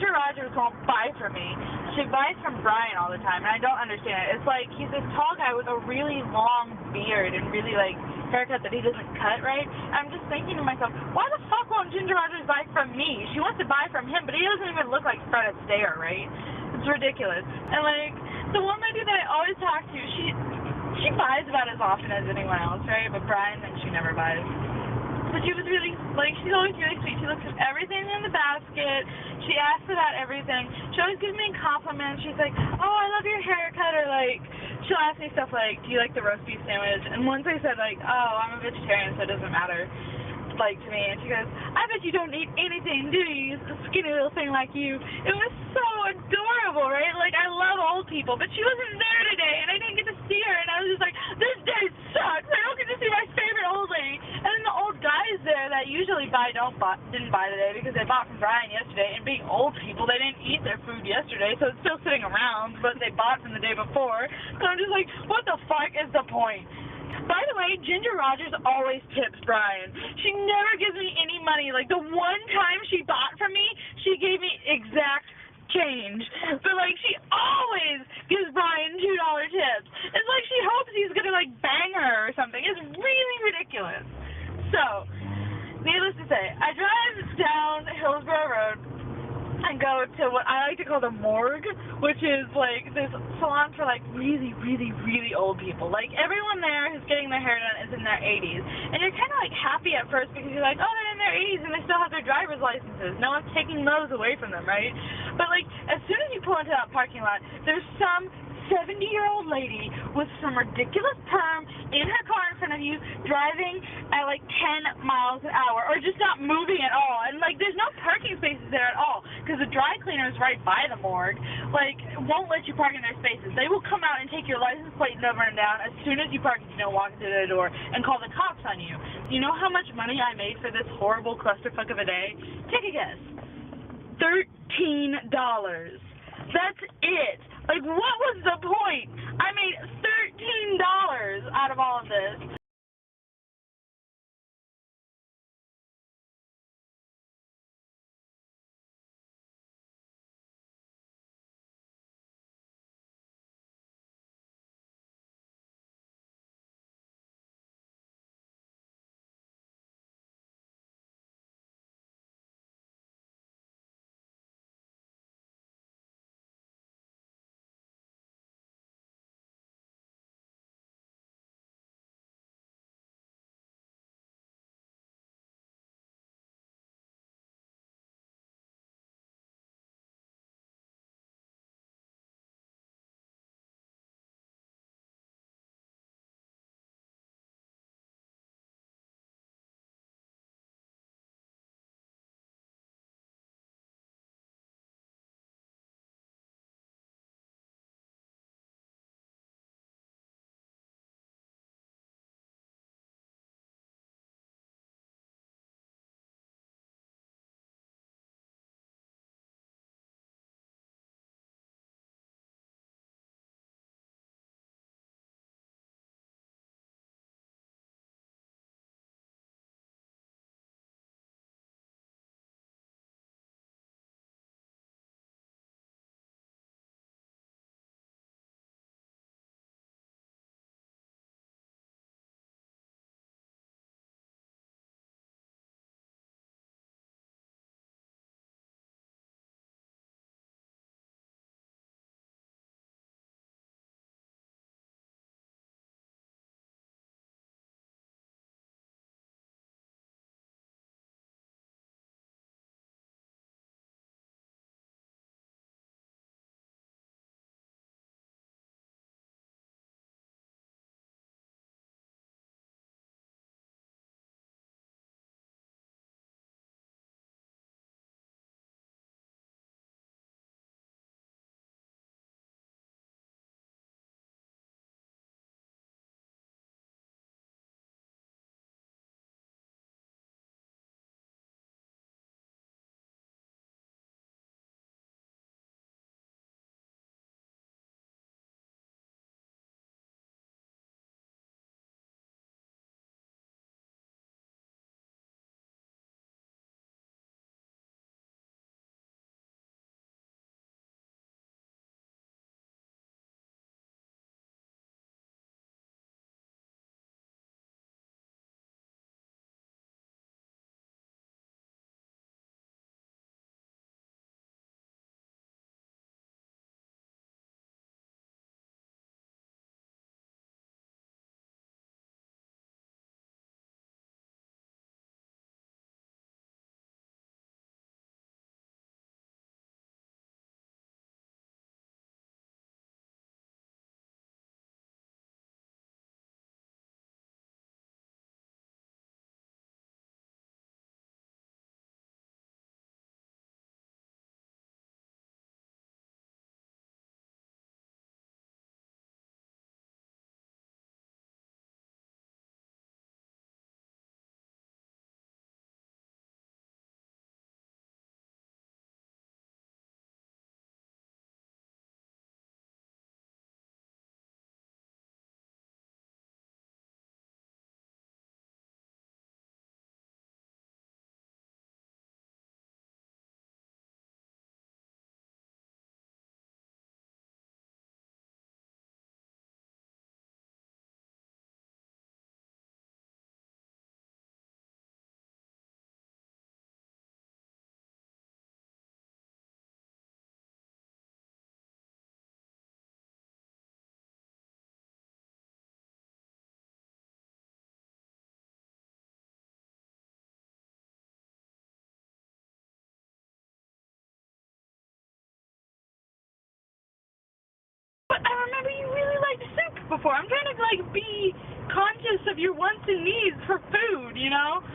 Ginger Rogers won't buy from me. She buys from Brian all the time, and I don't understand it. It's like he's this tall guy with a really long beard and really, like, haircut that he doesn't cut right. I'm just thinking to myself, why the fuck won't Ginger Rogers buy from me? She wants to buy from him, but he doesn't even look like Fred Astaire, right? It's ridiculous. And, like, the one lady that I always talk to, she buys about as often as anyone else, right? But Brian, then she never buys. But she was really, like, she's always really sweet. She looks at everything in the basket. She asks about everything. She always gives me compliments. She's like, oh, I love your haircut, or, like, she'll ask me stuff like, do you like the roast beef sandwich? And once I said, like, oh, I'm a vegetarian, so it doesn't matter, like, to me. And she goes, I bet you don't eat anything, do you? A skinny little thing like you. It was so adorable, right? Like, I love old people, but she wasn't there today, and I didn't get to see her, and I was just like, this day sucks. I don't get to see my favorite old lady. And then the old guys there that usually didn't buy today because they bought from Brian yesterday, and being old people, they didn't eat their food yesterday, so it's still sitting around, but they bought from the day before. So I'm just like, what the fuck is the point? By the way, Ginger Rogers always tips Brian. She never gives me any money. Like, the one time she bought from me, she gave me exact change. But, like, she always gives Brian $2 tips. It's like she hopes he's gonna, like, bang her or something. It's really ridiculous. So, needless to say, I drive down Hillsborough Road and go to what I like to call the morgue, which is, like, this salon for, like, really, really, really old people. Like, everyone there who's getting their hair done is in their 80s. And you're kind of, like, happy at first because you're like, oh, they're in their 80s and they still have their driver's licenses. No one's taking those away from them, right? But, like, as soon as you pull into that parking lot, there's some 70-year-old lady with some ridiculous perm in her car in front of you, driving at like 10 miles an hour, or just not moving at all. And, like, there's no parking spaces there at all because the dry cleaner is right by the morgue. Like, won't let you park in their spaces. They will come out and take your license plate number and down as soon as you park, if you don't walk into their door, and call the cops on you. You know how much money I made for this horrible clusterfuck of a day? Take a guess. $13. That's it. Like, what was the point? I made $13 out of all of this. before. I'm trying to, like, be conscious of your wants and needs for food, you know?